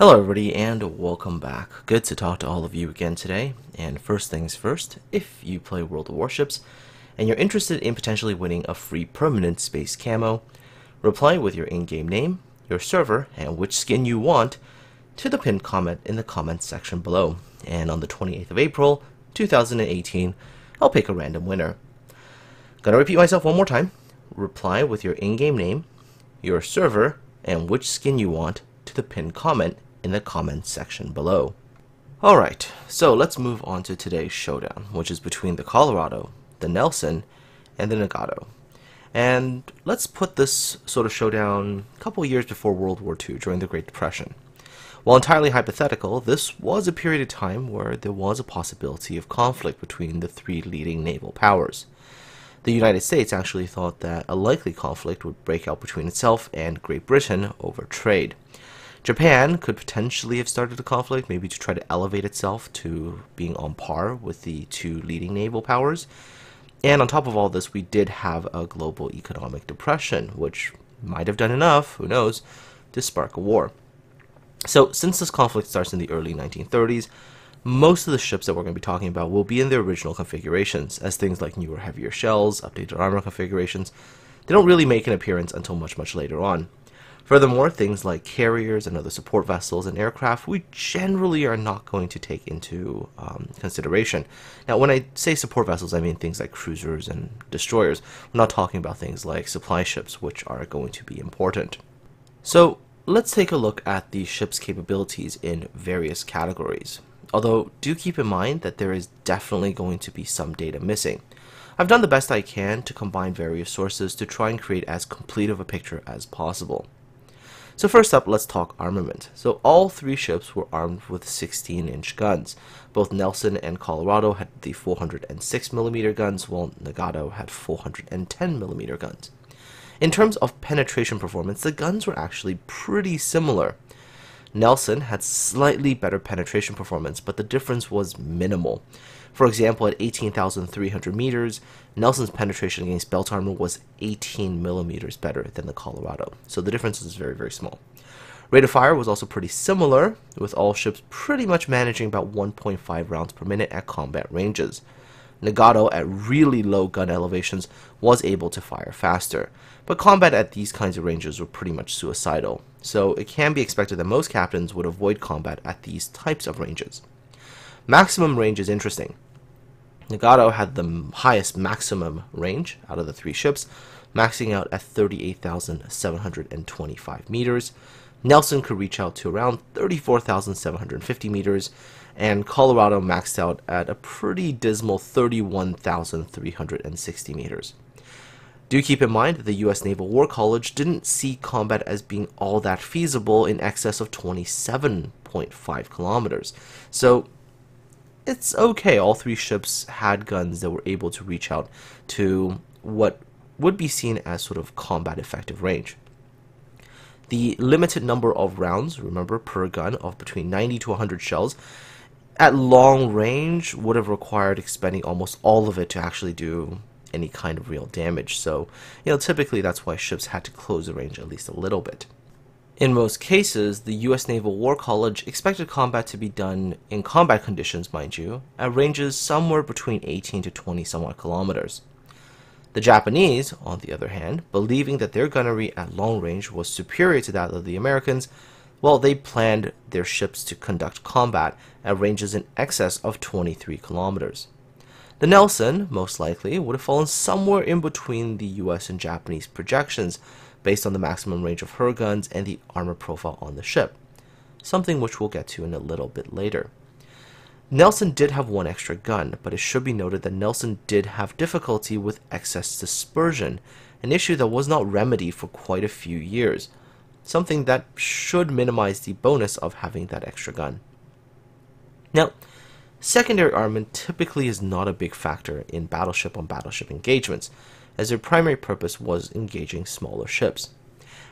Hello everybody and welcome back. Good to talk to all of you again today. And first things first, if you play World of Warships and you're interested in potentially winning a free permanent space camo, reply with your in-game name, your server, and which skin you want to the pinned comment in the comments section below. And on the 28th of April, 2018, I'll pick a random winner. Gonna repeat myself one more time. Reply with your in-game name, your server, and which skin you want to the pinned comment in the comments section below. Alright, so let's move on to today's showdown, which is between the Colorado, the Nelson, and the Nagato. And let's put this sort of showdown a couple years before World War II, during the Great Depression. While entirely hypothetical, this was a period of time where there was a possibility of conflict between the three leading naval powers. The United States actually thought that a likely conflict would break out between itself and Great Britain over trade. Japan could potentially have started a conflict, maybe to try to elevate itself to being on par with the two leading naval powers. And on top of all this, we did have a global economic depression, which might have done enough, who knows, to spark a war. So since this conflict starts in the early 1930s, most of the ships that we're going to be talking about will be in their original configurations, as things like newer, heavier shells, updated armor configurations, they don't really make an appearance until much later on. Furthermore, things like carriers and other support vessels and aircraft, we generally are not going to take into consideration. Now, when I say support vessels, I mean things like cruisers and destroyers. We're not talking about things like supply ships, which are going to be important. So, let's take a look at the ship's capabilities in various categories. Although, do keep in mind that there is definitely going to be some data missing. I've done the best I can to combine various sources to try and create as complete of a picture as possible. So first up, let's talk armament. So all three ships were armed with 16-inch guns. Both Nelson and Colorado had the 406mm guns, while Nagato had 410mm guns. In terms of penetration performance, the guns were actually pretty similar. Nelson had slightly better penetration performance, but the difference was minimal. For example, at 18,300 meters, Nelson's penetration against belt armor was 18 millimeters better than the Colorado. So the difference is very small. Rate of fire was also pretty similar, with all ships pretty much managing about 1.5 rounds per minute at combat ranges. Nagato, at really low gun elevations, was able to fire faster, but combat at these kinds of ranges were pretty much suicidal, so it can be expected that most captains would avoid combat at these types of ranges. Maximum range is interesting. Nagato had the highest maximum range out of the three ships, maxing out at 38,725 meters. Nelson could reach out to around 34,750 meters, and Colorado maxed out at a pretty dismal 31,360 meters. Do keep in mind that the U.S. Naval War College didn't see combat as being all that feasible in excess of 27.5 kilometers. So it's okay, all three ships had guns that were able to reach out to what would be seen as sort of combat effective range. The limited number of rounds, remember, per gun of between 90 to 100 shells, at long range would have required expending almost all of it to actually do any kind of real damage. So, typically that's why ships had to close the range at least a little bit. In most cases, the U.S. Naval War College expected combat to be done in combat conditions, mind you, at ranges somewhere between 18 to 20 somewhat kilometers. The Japanese, on the other hand, believing that their gunnery at long range was superior to that of the Americans, well, they planned their ships to conduct combat at ranges in excess of 23 kilometers. The Nelson, most likely, would have fallen somewhere in between the US and Japanese projections based on the maximum range of her guns and the armor profile on the ship, something which we'll get to in a little bit later. Nelson did have one extra gun, but it should be noted that Nelson did have difficulty with excess dispersion, an issue that was not remedied for quite a few years, something that should minimize the bonus of having that extra gun. Now, secondary armament typically is not a big factor in battleship-on-battleship engagements, as their primary purpose was engaging smaller ships.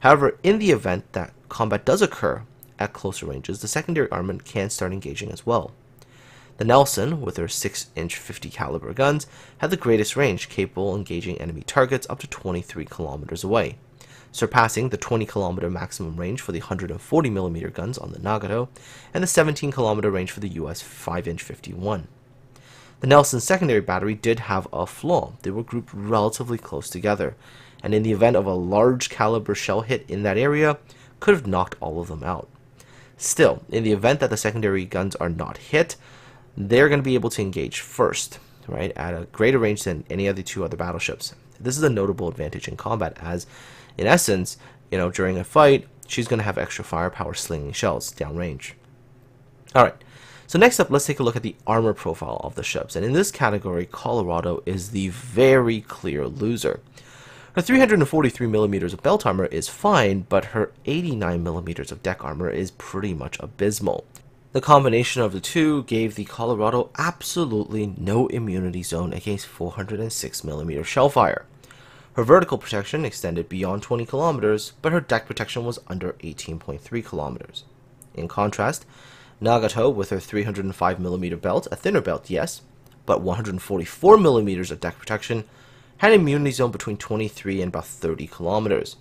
However, in the event that combat does occur at closer ranges, the secondary armament can start engaging as well. The Nelson, with her 6-inch 50 caliber guns, had the greatest range, capable of engaging enemy targets up to 23 kilometers away. surpassing the 20-kilometer maximum range for the 140mm guns on the Nagato and the 17-kilometer range for the US 5-inch 51. The Nelson secondary battery did have a flaw. They were grouped relatively close together, and in the event of a large caliber shell hit in that area, could have knocked all of them out. Still, in the event that the secondary guns are not hit, they're going to be able to engage first, right, at a greater range than any of the two other battleships. This is a notable advantage in combat, as, in essence, during a fight, she's going to have extra firepower slinging shells downrange. Alright, so next up, let's take a look at the armor profile of the ships, and in this category, Colorado is the very clear loser. Her 343mm of belt armor is fine, but her 89mm of deck armor is pretty much abysmal. The combination of the two gave the Colorado absolutely no immunity zone against 406mm shellfire. Her vertical protection extended beyond 20 kilometers, but her deck protection was under 18.3 kilometers. In contrast, Nagato, with her 305mm belt, a thinner belt, yes, but 144mm of deck protection, had an immunity zone between 23 and about 30 kilometers.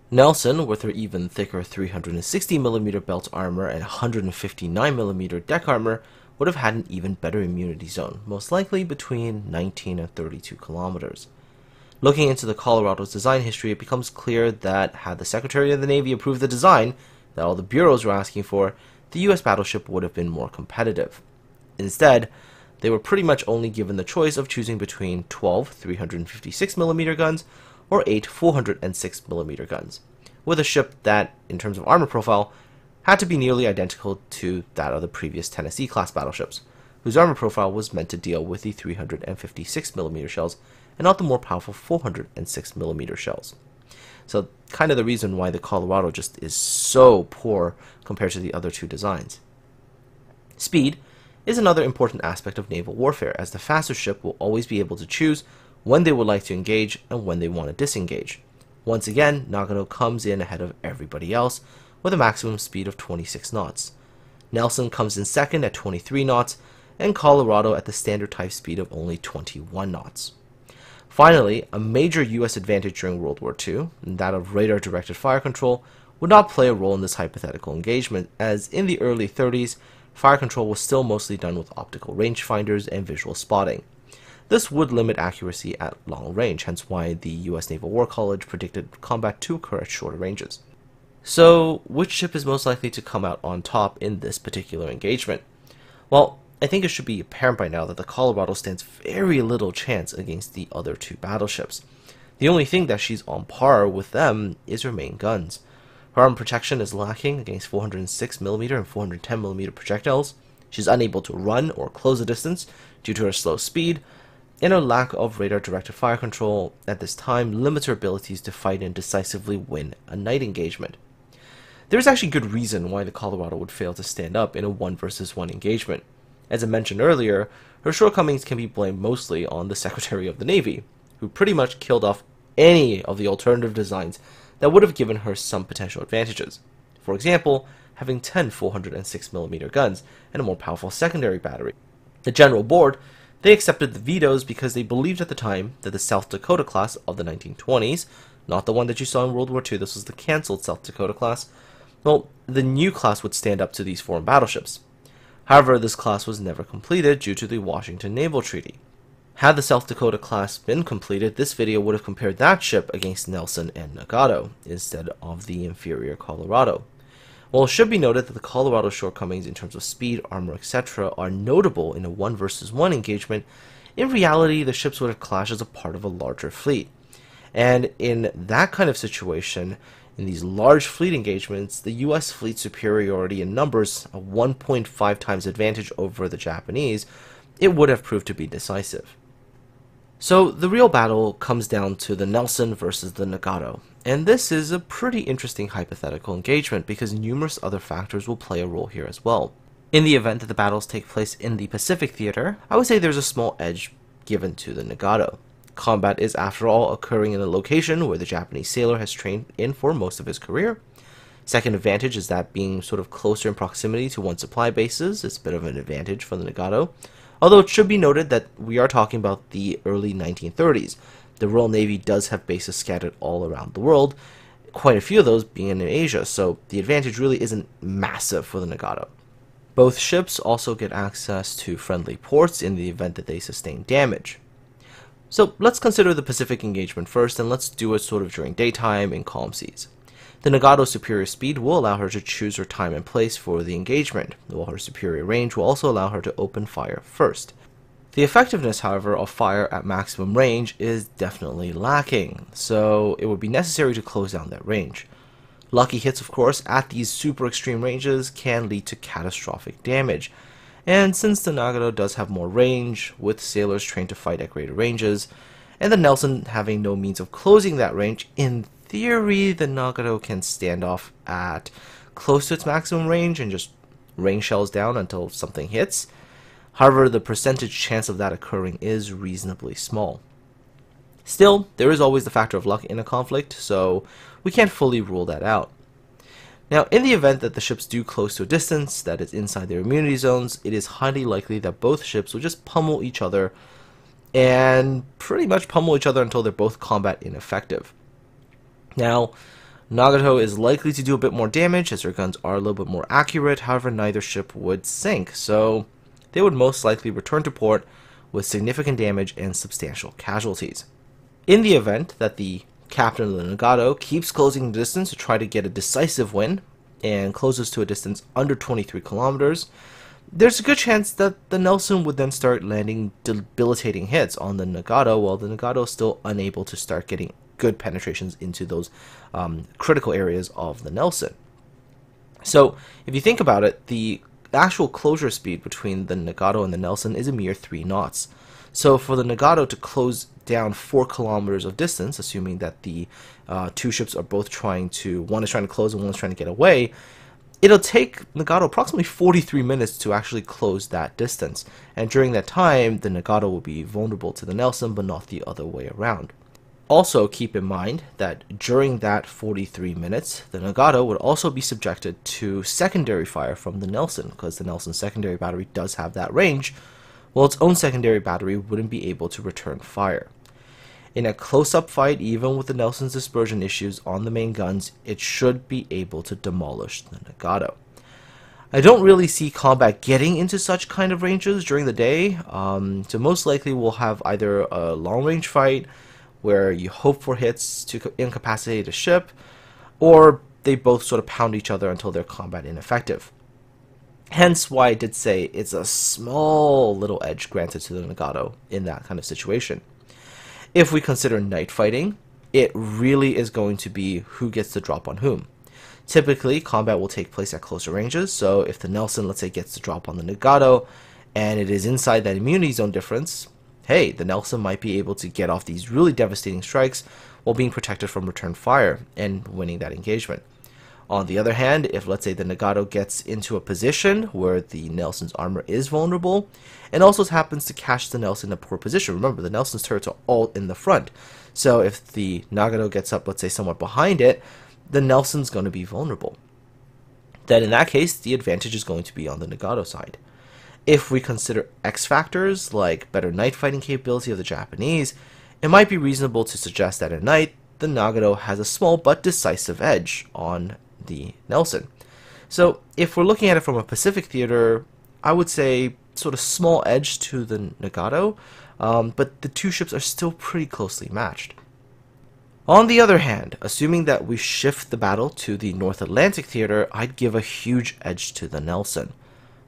Nelson, with her even thicker 360mm belt armor and 159mm deck armor, would have had an even better immunity zone, most likely between 19 and 32 kilometers. Looking into the Colorado's design history, it becomes clear that had the Secretary of the Navy approved the design that all the bureaus were asking for, the US battleship would have been more competitive. Instead, they were pretty much only given the choice of choosing between 12 356mm guns or 8 406mm guns, with a ship that, in terms of armor profile, had to be nearly identical to that of the previous Tennessee-class battleships, whose armor profile was meant to deal with the 356mm shells and not the more powerful 406mm shells. So, kind of the reason why the Colorado just is so poor compared to the other two designs. Speed is another important aspect of naval warfare, as the faster ship will always be able to choose when they would like to engage and when they want to disengage. Once again, Nagato comes in ahead of everybody else with a maximum speed of 26 knots. Nelson comes in second at 23 knots, and Colorado at the standard type speed of only 21 knots. Finally, a major US advantage during World War II, that of radar-directed fire control, would not play a role in this hypothetical engagement, as in the early 30s, fire control was still mostly done with optical rangefinders and visual spotting. This would limit accuracy at long range, hence why the US Naval War College predicted combat to occur at shorter ranges. So, which ship is most likely to come out on top in this particular engagement? Well, I think it should be apparent by now that the Colorado stands very little chance against the other two battleships. The only thing that she's on par with them is her main guns. Her armor protection is lacking against 406mm and 410mm projectiles. She's unable to run or close a distance due to her slow speed, and her lack of radar-directed fire control at this time limits her abilities to fight and decisively win a night engagement. There is actually good reason why the Colorado would fail to stand up in a 1 versus 1 engagement. As I mentioned earlier, her shortcomings can be blamed mostly on the Secretary of the Navy, who pretty much killed off any of the alternative designs that would have given her some potential advantages. For example, having 10 406mm guns and a more powerful secondary battery. The General Board, they accepted the vetoes because they believed at the time that the South Dakota class of the 1920s, not the one that you saw in World War II, this was the cancelled South Dakota class, well, the new class would stand up to these foreign battleships. However, this class was never completed due to the Washington Naval Treaty. Had the South Dakota class been completed, this video would have compared that ship against Nelson and Nagato, instead of the inferior Colorado. While it should be noted that the Colorado's shortcomings in terms of speed, armor, etc. are notable in a 1 versus 1 engagement, in reality the ships would have clashed as a part of a larger fleet. And in that kind of situation, in these large fleet engagements, the US fleet superiority in numbers, a 1.5 times advantage over the Japanese, it would have proved to be decisive. So the real battle comes down to the Nelson versus the Nagato, and this is a pretty interesting hypothetical engagement because numerous other factors will play a role here as well. In the event that the battles take place in the Pacific theater, I would say there's a small edge given to the Nagato. Combat is, after all, occurring in a location where the Japanese sailor has trained in for most of his career. Second advantage is that being sort of closer in proximity to one supply bases is a bit of an advantage for the Nagato. Although it should be noted that we are talking about the early 1930s. The Royal Navy does have bases scattered all around the world. quite a few of those being in Asia, so the advantage really isn't massive for the Nagato. Both ships also get access to friendly ports in the event that they sustain damage. So let's consider the Pacific engagement first, and let's do it sort of during daytime in calm seas. The Nagato's superior speed will allow her to choose her time and place for the engagement, while her superior range will also allow her to open fire first. The effectiveness, however, of fire at maximum range is definitely lacking, so it would be necessary to close down that range. Lucky hits, of course, at these super extreme ranges can lead to catastrophic damage, and since the Nagato does have more range, with sailors trained to fight at greater ranges, and the Nelson having no means of closing that range, in theory the Nagato can stand off at close to its maximum range and just rain shells down until something hits. However, the percentage chance of that occurring is reasonably small. Still, there is always the factor of luck in a conflict, so we can't fully rule that out. Now, in the event that the ships do close to a distance that is inside their immunity zones, it is highly likely that both ships will just pummel each other and pretty much pummel each other until they're both combat ineffective. Now, Nagato is likely to do a bit more damage as her guns are a little bit more accurate, however neither ship would sink, so they would most likely return to port with significant damage and substantial casualties. In the event that the captain of the Nagato keeps closing the distance to try to get a decisive win and closes to a distance under 23 kilometers, there's a good chance that the Nelson would then start landing debilitating hits on the Nagato, while the Nagato is still unable to start getting good penetrations into those critical areas of the Nelson. So if you think about it, the actual closure speed between the Nagato and the Nelson is a mere 3 knots. So for the Nagato to close down 4 kilometers of distance, assuming that the two ships are both trying to, one is trying to close and one is trying to get away, it'll take Nagato approximately 43 minutes to actually close that distance. And during that time, the Nagato will be vulnerable to the Nelson, but not the other way around. Also, keep in mind that during that 43 minutes, the Nagato would also be subjected to secondary fire from the Nelson, because the Nelson's secondary battery does have that range, while its own secondary battery wouldn't be able to return fire. In a close-up fight, even with the Nelson's dispersion issues on the main guns, it should be able to demolish the Nagato. I don't really see combat getting into such kind of ranges during the day, so most likely we'll have either a long-range fight, where you hope for hits to incapacitate a ship, or they both sort of pound each other until they're combat ineffective. Hence why I did say it's a small little edge granted to the Nagato in that kind of situation. If we consider night fighting, it really is going to be who gets the drop on whom. Typically, combat will take place at closer ranges, so if the Nelson, let's say, gets the drop on the Nagato, and it is inside that immunity zone difference, hey, the Nelson might be able to get off these really devastating strikes while being protected from return fire and winning that engagement. On the other hand, if let's say the Nagato gets into a position where the Nelson's armor is vulnerable, and also happens to catch the Nelson in a poor position. Remember, the Nelson's turrets are all in the front. So if the Nagato gets up, let's say, somewhat behind it, the Nelson's going to be vulnerable. Then in that case, the advantage is going to be on the Nagato side. If we consider X factors, like better night fighting capability of the Japanese, it might be reasonable to suggest that at night, the Nagato has a small but decisive edge on the Nelson. So if we're looking at it from a Pacific theater, I would say sort of small edge to the Nagato, but the two ships are still pretty closely matched. On the other hand, assuming that we shift the battle to the North Atlantic theater, I'd give a huge edge to the Nelson.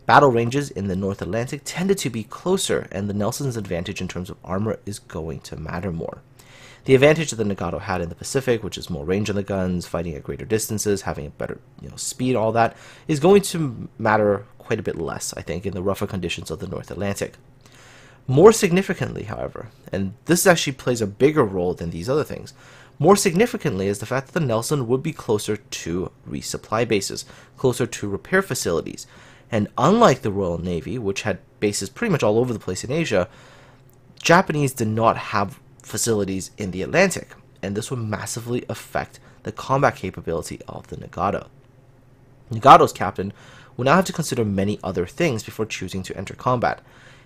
Battle ranges in the North Atlantic tended to be closer, and the Nelson's advantage in terms of armor is going to matter more. The advantage that the Nagato had in the Pacific, which is more range on the guns, fighting at greater distances, having a better speed, all that, is going to matter quite a bit less, I think, in the rougher conditions of the North Atlantic. More significantly, however, and this actually plays a bigger role than these other things, more significantly is the fact that the Nelson would be closer to resupply bases, closer to repair facilities. And unlike the Royal Navy, which had bases pretty much all over the place in Asia, Japanese did not have facilities in the Atlantic, and this would massively affect the combat capability of the Nagato. Nagato's captain will now have to consider many other things before choosing to enter combat.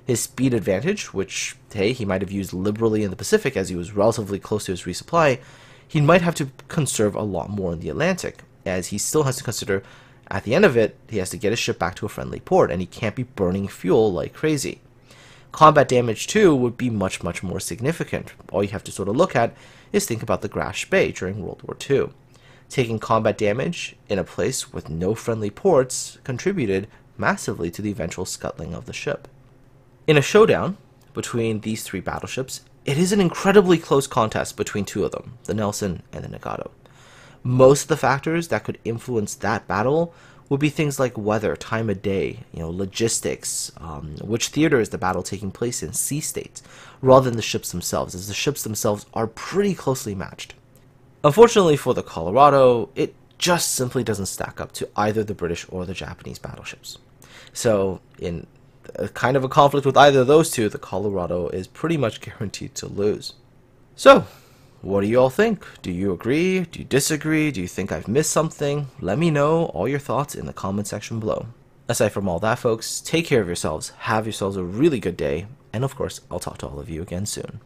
His speed advantage, which, hey, he might have used liberally in the Pacific as he was relatively close to his resupply, he might have to conserve a lot more in the Atlantic, as he still has to consider, at the end of it, he has to get his ship back to a friendly port, and he can't be burning fuel like crazy. Combat damage, too, would be much, much more significant. All you have to sort of look at is think about the Grash Bay during World War II. Taking combat damage in a place with no friendly ports contributed massively to the eventual scuttling of the ship. In a showdown between these three battleships, it is an incredibly close contest between two of them, the Nelson and the Nagato. Most of the factors that could influence that battle would be things like weather, time of day, logistics, which theater is the battle taking place in, sea states, rather than the ships themselves, as the ships themselves are pretty closely matched. Unfortunately for the Colorado, it just simply doesn't stack up to either the British or the Japanese battleships. So, in a kind of a conflict with either of those two, the Colorado is pretty much guaranteed to lose. So, what do you all think? Do you agree? Do you disagree? Do you think I've missed something? Let me know all your thoughts in the comment section below. Aside from all that, folks, take care of yourselves, have yourselves a really good day, and of course, I'll talk to all of you again soon.